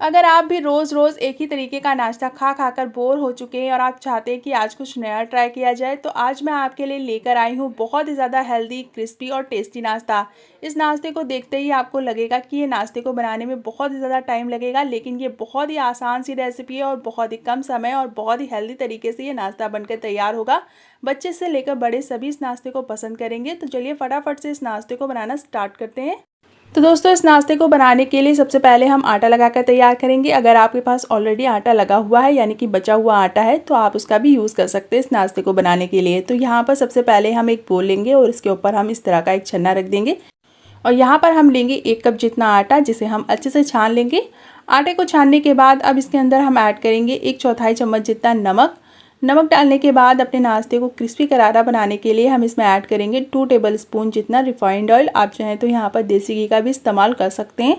अगर आप भी रोज़-रोज़ एक ही तरीके का नाश्ता खा खा कर बोर हो चुके हैं और आप चाहते हैं कि आज कुछ नया ट्राई किया जाए, तो आज मैं आपके लिए लेकर आई हूँ बहुत ही ज़्यादा हेल्दी, क्रिस्पी और टेस्टी नाश्ता। इस नाश्ते को देखते ही आपको लगेगा कि ये नाश्ते को बनाने में बहुत ही ज़्यादा टाइम लगेगा, लेकिन ये बहुत ही आसान सी रेसिपी है और बहुत ही कम समय और बहुत ही हेल्दी तरीके से ये नाश्ता बनकर तैयार होगा। बच्चे से लेकर बड़े सभी इस नाश्ते को पसंद करेंगे। तो चलिए फटाफट से इस नाश्ते को बनाना स्टार्ट करते हैं। तो दोस्तों, इस नाश्ते को बनाने के लिए सबसे पहले हम आटा लगाकर तैयार करेंगे। अगर आपके पास ऑलरेडी आटा लगा हुआ है यानी कि बचा हुआ आटा है, तो आप उसका भी यूज़ कर सकते हैं इस नाश्ते को बनाने के लिए। तो यहाँ पर सबसे पहले हम एक बोल लेंगे और इसके ऊपर हम इस तरह का एक छन्ना रख देंगे और यहाँ पर हम लेंगे 1 कप जितना आटा, जिसे हम अच्छे से छान लेंगे। आटे को छानने के बाद अब इसके अंदर हम ऐड करेंगे 1/4 चम्मच जितना नमक। नमक डालने के बाद अपने नाश्ते को क्रिस्पी करारा बनाने के लिए हम इसमें ऐड करेंगे 2 टेबल स्पून जितना रिफाइंड ऑयल। आप चाहें तो यहाँ पर देसी घी का भी इस्तेमाल कर सकते हैं।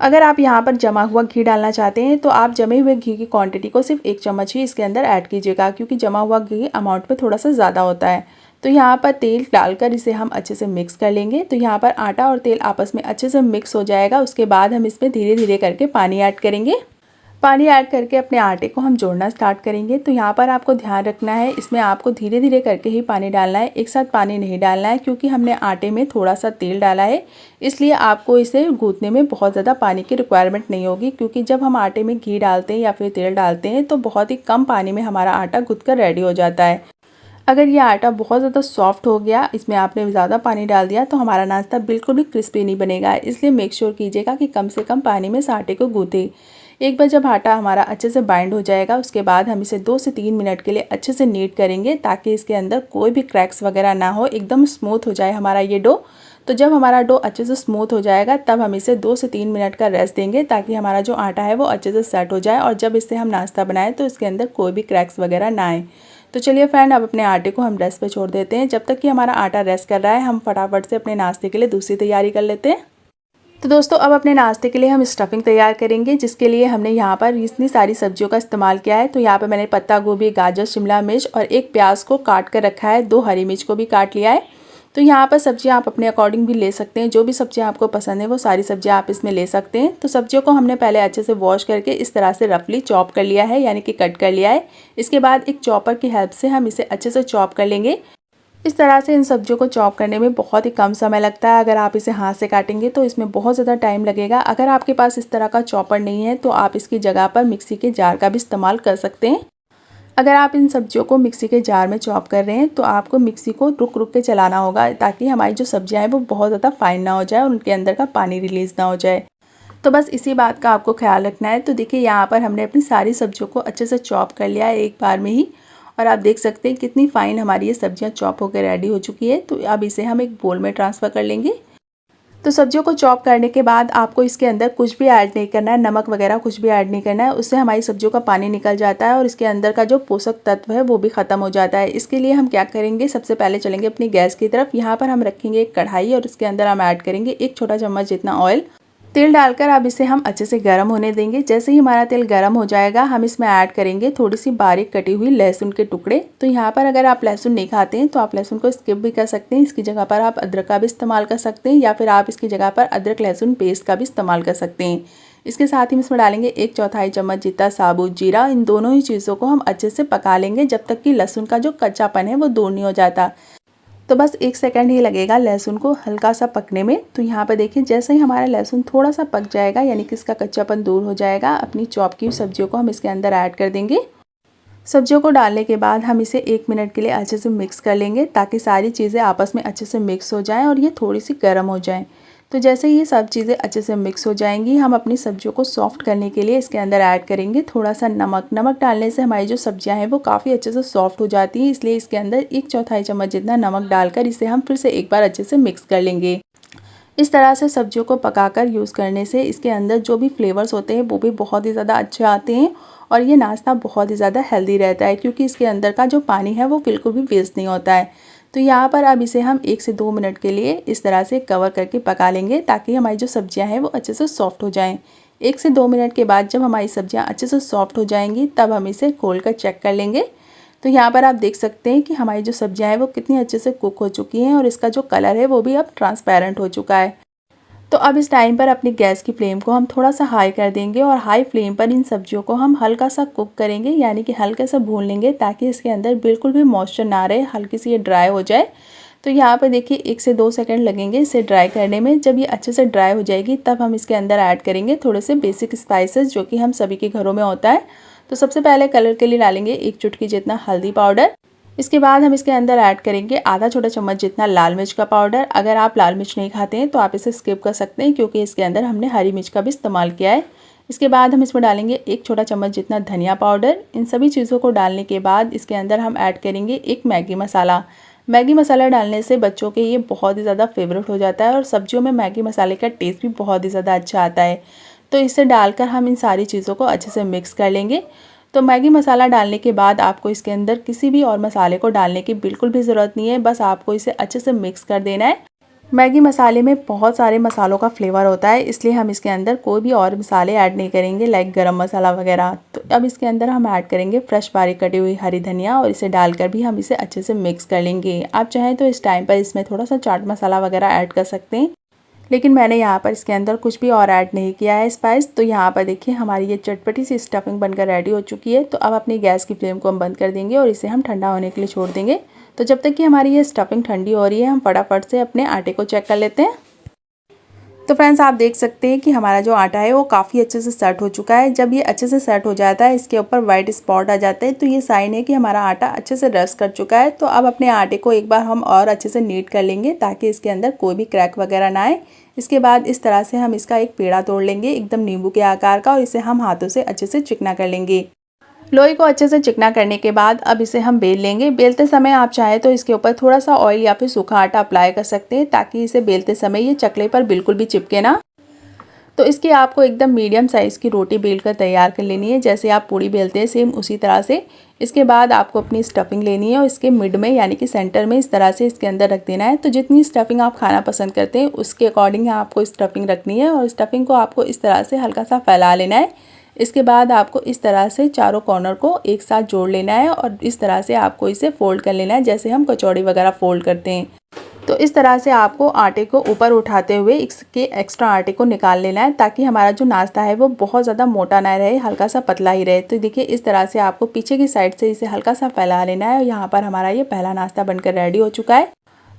अगर आप यहाँ पर जमा हुआ घी डालना चाहते हैं, तो आप जमे हुए घी की क्वांटिटी को सिर्फ 1 चम्मच ही इसके अंदर ऐड कीजिएगा, क्योंकि जमा हुआ घी अमाउंट में थोड़ा सा ज़्यादा होता है। तो यहाँ पर तेल डालकर इसे हम अच्छे से मिक्स कर लेंगे। तो यहाँ पर आटा और तेल आपस में अच्छे से मिक्स हो जाएगा। उसके बाद हम इसमें धीरे धीरे करके पानी ऐड करेंगे। पानी ऐड करके अपने आटे को हम जोड़ना स्टार्ट करेंगे। तो यहाँ पर आपको ध्यान रखना है, इसमें आपको धीरे धीरे करके ही पानी डालना है, एक साथ पानी नहीं डालना है, क्योंकि हमने आटे में थोड़ा सा तेल डाला है। इसलिए आपको इसे गूँथने में बहुत ज़्यादा पानी की रिक्वायरमेंट नहीं होगी, क्योंकि जब हम आटे में घी डालते हैं या फिर तेल डालते हैं तो बहुत ही कम पानी में हमारा आटा गूँथ कर रेडी हो जाता है। अगर ये आटा बहुत ज़्यादा सॉफ्ट हो गया, इसमें आपने ज़्यादा पानी डाल दिया, तो हमारा नाश्ता बिल्कुल भी क्रिस्पी नहीं बनेगा। इसलिए मेक श्योर कीजिएगा कि कम से कम पानी में इस आटे को गूँथें। एक बार जब आटा हमारा अच्छे से बाइंड हो जाएगा, उसके बाद हम इसे 2 से 3 मिनट के लिए अच्छे से नीट करेंगे, ताकि इसके अंदर कोई भी क्रैक्स वगैरह ना हो, एकदम स्मूथ हो जाए हमारा ये डो। तो जब हमारा डो अच्छे से स्मूथ हो जाएगा, तब हम इसे 2 से 3 मिनट का रेस्ट देंगे, ताकि हमारा जो आटा है वो अच्छे से सेट हो जाए और जब इससे हम नाश्ता बनाएं तो इसके अंदर कोई भी क्रैक्स वगैरह ना आए। तो चलिए फ्रेंड, अब अपने आटे को हम रेस्ट पे छोड़ देते हैं। जब तक कि हमारा आटा रेस्ट कर रहा है, हम फटाफट से अपने नाश्ते के लिए दूसरी तैयारी कर लेते हैं। तो दोस्तों, अब अपने नाश्ते के लिए हम स्टफिंग तैयार करेंगे, जिसके लिए हमने यहाँ पर इतनी सारी सब्जियों का इस्तेमाल किया है। तो यहाँ पर मैंने पत्ता गोभी, गाजर, शिमला मिर्च और एक प्याज को काट कर रखा है, 2 हरी मिर्च को भी काट लिया है। तो यहाँ पर सब्जियाँ आप अपने अकॉर्डिंग भी ले सकते हैं, जो भी सब्जियाँ आपको पसंद है वो सारी सब्जियाँ आप इसमें ले सकते हैं। तो सब्जियों को हमने पहले अच्छे से वॉश करके इस तरह से रफली चॉप कर लिया है, यानी कि कट कर लिया है। इसके बाद एक चॉपर की हेल्प से हम इसे अच्छे से चॉप कर लेंगे। इस तरह से इन सब्जियों को चॉप करने में बहुत ही कम समय लगता है। अगर आप इसे हाथ से काटेंगे तो इसमें बहुत ज़्यादा टाइम लगेगा। अगर आपके पास इस तरह का चॉपर नहीं है, तो आप इसकी जगह पर मिक्सी के जार का भी इस्तेमाल कर सकते हैं। अगर आप इन सब्जियों को मिक्सी के जार में चॉप कर रहे हैं, तो आपको मिक्सी को रुक रुक के चलाना होगा, ताकि हमारी जो सब्जियां हैं वो बहुत ज़्यादा फाइन ना हो जाए और उनके अंदर का पानी रिलीज़ ना हो जाए। तो बस इसी बात का आपको ख्याल रखना है। तो देखिए, यहाँ पर हमने अपनी सारी सब्जियों को अच्छे से चॉप कर लिया है एक बार में ही, और आप देख सकते हैं कितनी फ़ाइन हमारी ये सब्जियां चॉप होकर रेडी हो चुकी है। तो अब इसे हम एक बोल में ट्रांसफ़र कर लेंगे। तो सब्जियों को चॉप करने के बाद आपको इसके अंदर कुछ भी ऐड नहीं करना है, नमक वगैरह कुछ भी ऐड नहीं करना है। उससे हमारी सब्जियों का पानी निकल जाता है और इसके अंदर का जो पोषक तत्व है वो भी ख़त्म हो जाता है। इसके लिए हम क्या करेंगे, सबसे पहले चलेंगे अपनी गैस की तरफ। यहाँ पर हम रखेंगे एक कढ़ाई और इसके अंदर हम ऐड करेंगे 1 छोटा चम्मच जितना ऑयल। तेल डालकर अब इसे हम अच्छे से गर्म होने देंगे। जैसे ही हमारा तेल गर्म हो जाएगा, हम इसमें ऐड करेंगे थोड़ी सी बारीक कटी हुई लहसुन के टुकड़े। तो यहाँ पर अगर आप लहसुन नहीं खाते हैं, तो आप लहसुन को स्किप भी कर सकते हैं। इसकी जगह पर आप अदरक का भी इस्तेमाल कर सकते हैं, या फिर आप इसकी जगह पर अदरक लहसुन पेस्ट का भी इस्तेमाल कर सकते हैं। इसके साथ ही इसमें डालेंगे 1/4 चम्मच जितना साबुत जीरा। इन दोनों ही चीज़ों को हम अच्छे से पका लेंगे, जब तक कि लहसुन का जो कच्चापन है वो दूर नहीं हो जाता। तो बस 1 सेकंड ही लगेगा लहसुन को हल्का सा पकने में। तो यहाँ पर देखिए, जैसे ही हमारा लहसुन थोड़ा सा पक जाएगा, यानी कि इसका कच्चापन दूर हो जाएगा, अपनी चॉप की सब्जियों को हम इसके अंदर ऐड कर देंगे। सब्जियों को डालने के बाद हम इसे 1 मिनट के लिए अच्छे से मिक्स कर लेंगे, ताकि सारी चीज़ें आपस में अच्छे से मिक्स हो जाएं और ये थोड़ी सी गर्म हो जाएं। तो जैसे ये सब चीज़ें अच्छे से मिक्स हो जाएंगी, हम अपनी सब्जियों को सॉफ्ट करने के लिए इसके अंदर ऐड करेंगे थोड़ा सा नमक। नमक डालने से हमारी जो सब्जियां हैं वो काफ़ी अच्छे से सॉफ्ट हो जाती हैं, इसलिए इसके अंदर 1/4 चम्मच जितना नमक डालकर इसे हम फिर से एक बार अच्छे से मिक्स कर लेंगे। इस तरह से सब्जियों को पकाकर यूज़ करने से इसके अंदर जो भी फ्लेवर्स होते हैं वो भी बहुत ही ज़्यादा अच्छे आते हैं, और ये नाश्ता बहुत ही ज़्यादा हेल्दी रहता है, क्योंकि इसके अंदर का जो पानी है वो बिल्कुल भी वेस्ट नहीं होता है। तो यहाँ पर अब इसे हम 1 से 2 मिनट के लिए इस तरह से कवर करके पका लेंगे, ताकि हमारी जो सब्जियाँ हैं वो अच्छे से सॉफ्ट हो जाएँ। 1 से 2 मिनट के बाद जब हमारी सब्जियाँ अच्छे से सॉफ्ट हो जाएंगी, तब हम इसे खोल कर चेक कर लेंगे। तो यहाँ पर आप देख सकते हैं कि हमारी जो सब्जियाँ हैं वो कितनी अच्छे से कुक हो चुकी हैं, और इसका जो कलर है वो भी अब ट्रांसपेरेंट हो चुका है। तो अब इस टाइम पर अपनी गैस की फ्लेम को हम थोड़ा सा हाई कर देंगे और हाई फ्लेम पर इन सब्जियों को हम हल्का सा कुक करेंगे, यानी कि हल्का सा भून लेंगे ताकि इसके अंदर बिल्कुल भी मॉइस्चर ना रहे, हल्की सी ये ड्राई हो जाए। तो यहाँ पर देखिए 1 से 2 सेकंड लगेंगे इसे ड्राई करने में। जब ये अच्छे से ड्राई हो जाएगी तब हम इसके अंदर ऐड करेंगे थोड़े से बेसिक स्पाइसेस जो कि हम सभी के घरों में होता है। तो सबसे पहले कलर के लिए डालेंगे 1 चुटकी जितना हल्दी पाउडर। इसके बाद हम इसके अंदर ऐड करेंगे आधा छोटा चम्मच जितना लाल मिर्च का पाउडर। अगर आप लाल मिर्च नहीं खाते हैं तो आप इसे स्किप कर सकते हैं क्योंकि इसके अंदर हमने हरी मिर्च का भी इस्तेमाल किया है। इसके बाद हम इसमें डालेंगे 1 छोटा चम्मच जितना धनिया पाउडर। इन सभी चीज़ों को डालने के बाद इसके अंदर हम ऐड करेंगे 1 मैगी मसाला। मैगी मसाला डालने से बच्चों के ये बहुत ही ज़्यादा फेवरेट हो जाता है और सब्जियों में मैगी मसाले का टेस्ट भी बहुत ही ज़्यादा अच्छा आता है। तो इसे डालकर हम इन सारी चीज़ों को अच्छे से मिक्स कर लेंगे। तो मैगी मसाला डालने के बाद आपको इसके अंदर किसी भी और मसाले को डालने की बिल्कुल भी ज़रूरत नहीं है, बस आपको इसे अच्छे से मिक्स कर देना है। मैगी मसाले में बहुत सारे मसालों का फ्लेवर होता है, इसलिए हम इसके अंदर कोई भी और मसाले ऐड नहीं करेंगे लाइक गरम मसाला वगैरह। तो अब इसके अंदर हम ऐड करेंगे फ्रेश बारीक कटी हुई हरी धनिया और इसे डालकर भी हम इसे अच्छे से मिक्स कर लेंगे। आप चाहें तो इस टाइम पर इसमें थोड़ा सा चाट मसाला वगैरह ऐड कर सकते हैं, लेकिन मैंने यहाँ पर इसके अंदर कुछ भी और ऐड नहीं किया है स्पाइस। तो यहाँ पर देखिए हमारी ये चटपटी सी स्टफिंग बनकर रेडी हो चुकी है। तो अब अपनी गैस की फ्लेम को हम बंद कर देंगे और इसे हम ठंडा होने के लिए छोड़ देंगे। तो जब तक कि हमारी ये स्टफिंग ठंडी हो रही है हम फटाफट से अपने आटे को चेक कर लेते हैं। तो फ्रेंड्स आप देख सकते हैं कि हमारा जो आटा है वो काफ़ी अच्छे से सेट हो चुका है। जब ये अच्छे से सेट हो जाता है, इसके ऊपर वाइट स्पॉट आ जाते हैं, तो ये साइन है कि हमारा आटा अच्छे से रस्ट कर चुका है। तो अब अपने आटे को एक बार हम और अच्छे से नीट कर लेंगे ताकि इसके अंदर कोई भी क्रैक वगैरह ना आए। इसके बाद इस तरह से हम इसका एक पेड़ा तोड़ लेंगे एकदम नींबू के आकार का और इसे हम हाथों से अच्छे से चिकना कर लेंगे। लोई को अच्छे से चिकना करने के बाद अब इसे हम बेल लेंगे। बेलते समय आप चाहे तो इसके ऊपर थोड़ा सा ऑयल या फिर सूखा आटा अप्लाई कर सकते हैं ताकि इसे बेलते समय ये चकले पर बिल्कुल भी चिपके ना। तो इसकी आपको एकदम मीडियम साइज़ की रोटी बेल कर तैयार कर लेनी है, जैसे आप पूड़ी बेलते हैं सेम उसी तरह से। इसके बाद आपको अपनी स्टफिंग लेनी है और इसके मिड में यानी कि सेंटर में इस तरह से इसके अंदर रख देना है। तो जितनी स्टफिंग आप खाना पसंद करते हैं उसके अकॉर्डिंग आपको स्टफिंग रखनी है और स्टफिंग को आपको इस तरह से हल्का सा फैला लेना है। इसके बाद आपको इस तरह से चारों कॉर्नर को एक साथ जोड़ लेना है और इस तरह से आपको इसे फोल्ड कर लेना है जैसे हम कचौड़ी वगैरह फोल्ड करते हैं। तो इस तरह से आपको आटे को ऊपर उठाते हुए इसके एक्स्ट्रा आटे को निकाल लेना है ताकि हमारा जो नाश्ता है वो बहुत ज़्यादा मोटा ना रहे, हल्का सा पतला ही रहे। तो देखिए इस तरह से आपको पीछे की साइड से इसे हल्का सा फैला लेना है और यहाँ पर हमारा ये पहला नाश्ता बनकर रेडी हो चुका है।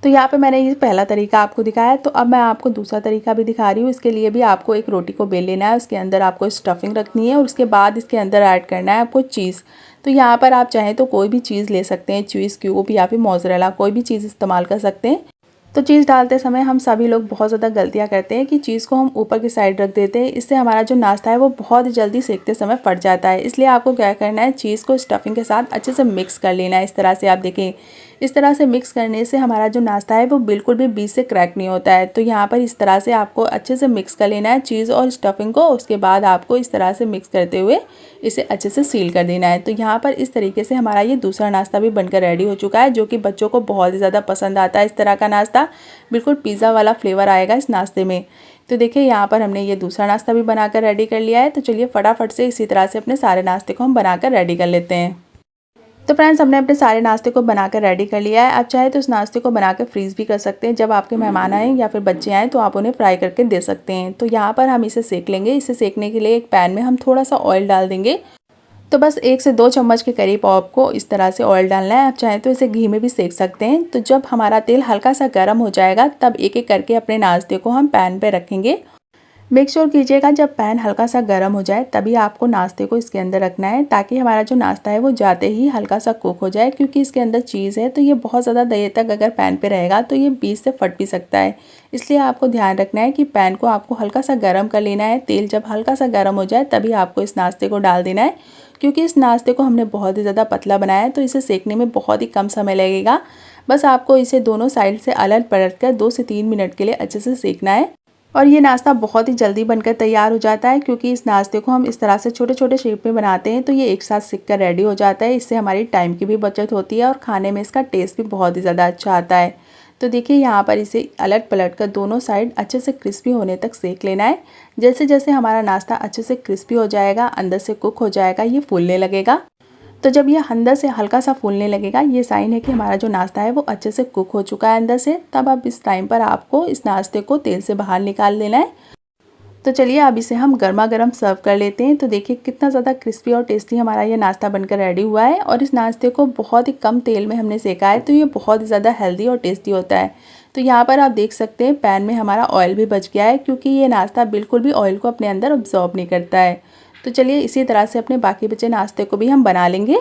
तो यहाँ पे मैंने ये पहला तरीका आपको दिखाया, तो अब मैं आपको दूसरा तरीका भी दिखा रही हूँ। इसके लिए भी आपको एक रोटी को बेल लेना है, उसके अंदर आपको स्टफिंग रखनी है और उसके बाद इसके अंदर ऐड करना है आपको चीज़। तो यहाँ पर आप चाहें तो कोई भी चीज़ ले सकते हैं, चीज़ क्यूब या फिर मोज़रेला, कोई भी चीज़ इस्तेमाल कर सकते हैं। तो चीज़ डालते समय हम सभी लोग बहुत ज़्यादा गलतियाँ करते हैं कि चीज़ को हम ऊपर की साइड रख देते हैं, इससे हमारा जो नाश्ता है वो बहुत जल्दी सेकते समय फट जाता है। इसलिए आपको क्या करना है, चीज़ को स्टफिंग के साथ अच्छे से मिक्स कर लेना है। इस तरह से आप देखें, इस तरह से मिक्स करने से हमारा जो नाश्ता है वो बिल्कुल भी बीच से क्रैक नहीं होता है। तो यहाँ पर इस तरह से आपको अच्छे से मिक्स कर लेना है चीज़ और स्टफिंग को। उसके बाद आपको इस तरह से मिक्स करते हुए इसे अच्छे से सील कर देना है। तो यहाँ पर इस तरीके से हमारा ये दूसरा नाश्ता भी बनकर रेडी हो चुका है, जो कि बच्चों को बहुत ही ज़्यादा पसंद आता है। इस तरह का नाश्ता बिल्कुल पिज़्ज़ा वाला फ्लेवर आएगा इस नाश्ते में। तो देखिए यहाँ पर हमने ये दूसरा नाश्ता भी बनाकर रेडी कर लिया है। तो चलिए फटाफट से इसी तरह से अपने सारे नाश्ते को हम बनाकर रेडी कर लेते हैं। तो फ्रेंड्स हमने अपने सारे नाश्ते को बनाकर रेडी कर लिया है। आप चाहे तो इस नाश्ते को बनाकर फ्रीज़ भी कर सकते हैं। जब आपके मेहमान आएँ या फिर बच्चे आएँ तो आप उन्हें फ्राई करके दे सकते हैं। तो यहाँ पर हम इसे सेक लेंगे। इसे सेकने के लिए एक पैन में हम थोड़ा सा ऑयल डाल देंगे। तो बस 1 से 2 चम्मच के करीब आपको इस तरह से ऑयल डालना है। आप चाहें तो इसे घी में भी सेक सकते हैं। तो जब हमारा तेल हल्का सा गर्म हो जाएगा तब एक एक करके अपने नाश्ते को हम पैन पे रखेंगे। मेक श्योर कीजिएगा जब पैन हल्का सा गर्म हो जाए तभी आपको नाश्ते को इसके अंदर रखना है, ताकि हमारा जो नाश्ता है वो जाते ही हल्का सा कुक हो जाए। क्योंकि इसके अंदर चीज़ है तो ये बहुत ज़्यादा देर तक अगर पैन पे रहेगा तो ये बीच से फट भी सकता है। इसलिए आपको ध्यान रखना है कि पैन को आपको हल्का सा गर्म कर लेना है। तेल जब हल्का सा गर्म हो जाए तभी आपको इस नाश्ते को डाल देना है। क्योंकि इस नाश्ते को हमने बहुत ही ज़्यादा पतला बनाया है तो इसे सेकने में बहुत ही कम समय लगेगा। बस आपको इसे दोनों साइड से अलट पलट कर 2 से 3 मिनट के लिए अच्छे से सेकना है। और ये नाश्ता बहुत ही जल्दी बनकर तैयार हो जाता है, क्योंकि इस नाश्ते को हम इस तरह से छोटे छोटे शेप में बनाते हैं तो ये एक साथ सिक कर रेडी हो जाता है। इससे हमारी टाइम की भी बचत होती है और खाने में इसका टेस्ट भी बहुत ही ज़्यादा अच्छा आता है। तो देखिए यहाँ पर इसे अलट पलट कर दोनों साइड अच्छे से क्रिस्पी होने तक सेक लेना है। जैसे जैसे हमारा नाश्ता अच्छे से क्रिस्पी हो जाएगा, अंदर से कुक हो जाएगा, ये फूलने लगेगा। तो जब ये अंदर से हल्का सा फूलने लगेगा, ये साइन है कि हमारा जो नाश्ता है वो अच्छे से कुक हो चुका है अंदर से। तब अब इस टाइम पर आपको इस नाश्ते को तेल से बाहर निकाल लेना है। तो चलिए अब इसे हम गर्मा गर्म सर्व कर लेते हैं। तो देखिए कितना ज़्यादा क्रिस्पी और टेस्टी हमारा ये नाश्ता बनकर रेडी हुआ है और इस नाश्ते को बहुत ही कम तेल में हमने सेका है, तो ये बहुत ही ज़्यादा हेल्दी और टेस्टी होता है। तो यहाँ पर आप देख सकते हैं पैन में हमारा ऑयल भी बच गया है, क्योंकि ये नाश्ता बिल्कुल भी ऑयल को अपने अंदर ऑब्जॉर्व नहीं करता है। तो चलिए इसी तरह से अपने बाकी बचे नाश्ते को भी हम बना लेंगे।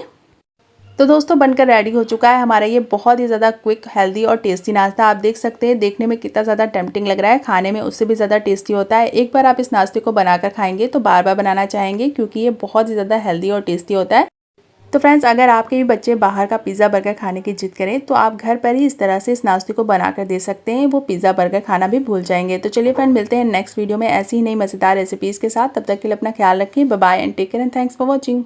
तो दोस्तों बनकर रेडी हो चुका है हमारा ये बहुत ही ज़्यादा क्विक, हेल्दी और टेस्टी नाश्ता। आप देख सकते हैं देखने में कितना ज़्यादा टेम्पटिंग लग रहा है, खाने में उससे भी ज़्यादा टेस्टी होता है। एक बार आप इस नाश्ते को बनाकर खाएंगे तो बार बार बनाना चाहेंगे, क्योंकि ये बहुत ही ज़्यादा हेल्दी और टेस्टी होता है। तो फ्रेंड्स, अगर आपके भी बच्चे बाहर का पिज़्ज़ा बर्गर खाने की जिद करें तो आप घर पर ही इस तरह से इस नाश्ते को बनाकर दे सकते हैं, वो पिज़्ज़ा बर्गर खाना भी भूल जाएंगे। तो चलिए फ्रेंड, मिलते हैं नेक्स्ट वीडियो में ऐसी ही नई मज़ेदार रेसिपीज़ के साथ। तब तक के लिए अपना ख्याल रखें। Bye bye and take care and thanks for watching.